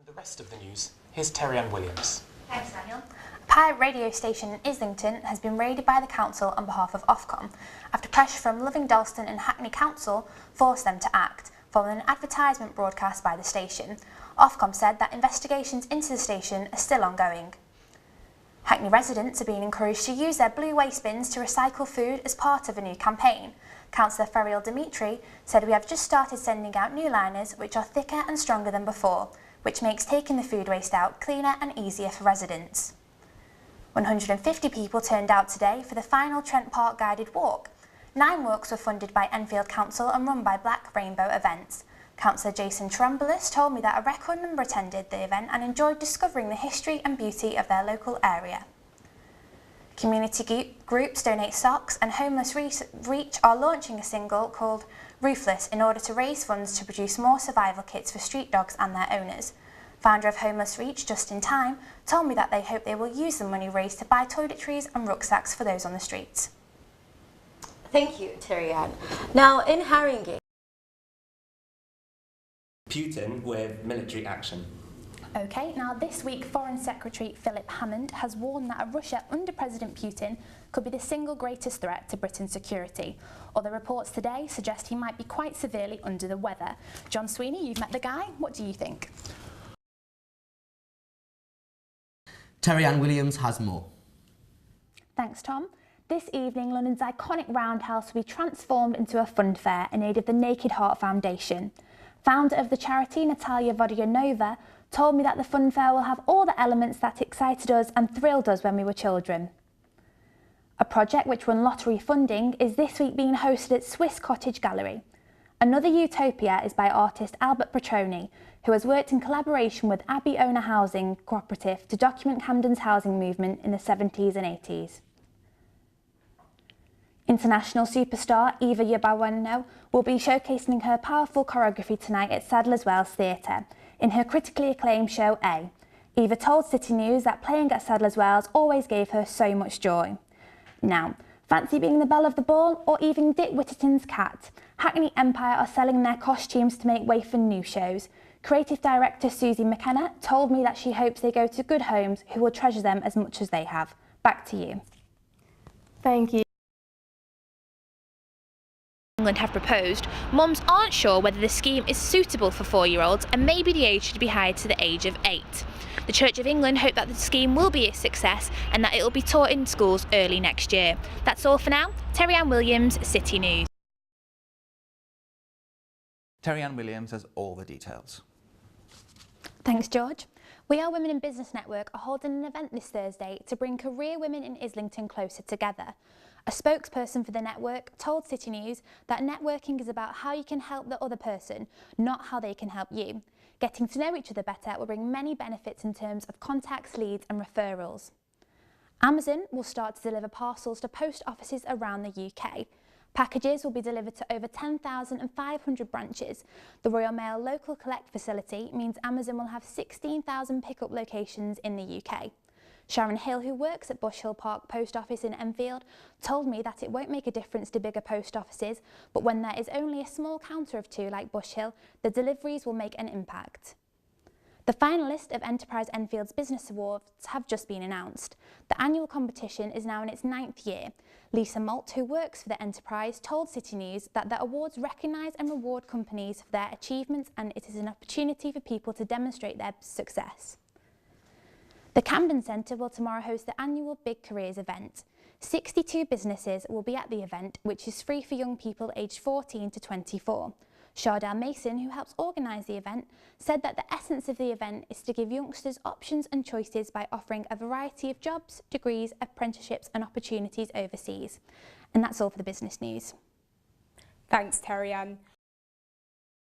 The rest of the news, here's Terri-Ann Williams. Thanks, Daniel. A pirate radio station in Islington has been raided by the council on behalf of Ofcom after pressure from Loving Dalston and Hackney Council forced them to act, following an advertisement broadcast by the station. Ofcom said that investigations into the station are still ongoing. Hackney residents are being encouraged to use their blue waste bins to recycle food as part of a new campaign. Councillor Ferriel Dimitri said, "We have just started sending out new liners which are thicker and stronger than before, which makes taking the food waste out cleaner and easier for residents." 150 people turned out today for the final Trent Park guided walk. 9 walks were funded by Enfield Council and run by Black Rainbow Events. Councillor Jason Trombolis told me that a record number attended the event and enjoyed discovering the history and beauty of their local area. Community groups Donate Socks and Homeless Reach are launching a single called Roofless in order to raise funds to produce more survival kits for street dogs and their owners. Founder of Homeless Reach, Justin Time, told me that they hope they will use the money raised to buy toiletries and rucksacks for those on the streets. Thank you, Terri-Ann. Now, in Haringey, Putin with military action. OK, now this week Foreign Secretary Philip Hammond has warned that Russia under President Putin could be the single greatest threat to Britain's security. Other reports today suggest he might be quite severely under the weather. John Sweeney, you've met the guy. What do you think? Terri-Ann Williams has more. Thanks, Tom. This evening, London's iconic Roundhouse will be transformed into a fun fair in aid of the Naked Heart Foundation. Founder of the charity, Natalia Vodyanova, told me that the fun fair will have all the elements that excited us and thrilled us when we were children. A project which won lottery funding is this week being hosted at Swiss Cottage Gallery. Another utopia is by artist Albert Petroni, who has worked in collaboration with Abbey Owner Housing Cooperative to document Camden's housing movement in the 70s and 80s. International superstar Eva Yabawano will be showcasing her powerful choreography tonight at Sadler's Wells Theatre in her critically acclaimed show A. Eva told City News that playing at Sadler's Wells always gave her so much joy. Now, fancy being the belle of the ball or even Dick Whittington's cat? Hackney Empire are selling their costumes to make way for new shows. Creative director Susie McKenna told me that she hopes they go to good homes who will treasure them as much as they have. Back to you. thank you. England have proposed, mums aren't sure whether the scheme is suitable for 4-year-olds and maybe the age should be higher to the age of 8. The Church of England hope that the scheme will be a success and that it will be taught in schools early next year. That's all for now. Terri-Ann Williams, City News. Terri-Ann Williams has all the details. Thanks, George. We Are Women in Business Network are holding an event this Thursday to bring career women in Islington closer together. A spokesperson for the network told City News that networking is about how you can help the other person, not how they can help you. Getting to know each other better will bring many benefits in terms of contacts, leads and referrals. Amazon will start to deliver parcels to post offices around the UK. Packages will be delivered to over 10,500 branches. The Royal Mail Local Collect facility means Amazon will have 16,000 pickup locations in the UK. Sharon Hill, who works at Bush Hill Park Post Office in Enfield, told me that it won't make a difference to bigger post offices, but when there is only a small counter of 2 like Bush Hill, the deliveries will make an impact. The finalists of Enterprise Enfield's Business Awards have just been announced. The annual competition is now in its 9th year. Lisa Malt, who works for the Enterprise, told City News that the awards recognise and reward companies for their achievements and it is an opportunity for people to demonstrate their success. The Camden Centre will tomorrow host the annual Big Careers event. 62 businesses will be at the event, which is free for young people aged 14 to 24. Shardell Mason, who helps organise the event, said that the essence of the event is to give youngsters options and choices by offering a variety of jobs, degrees, apprenticeships and opportunities overseas. And that's all for the business news. Thanks, Terri-Ann.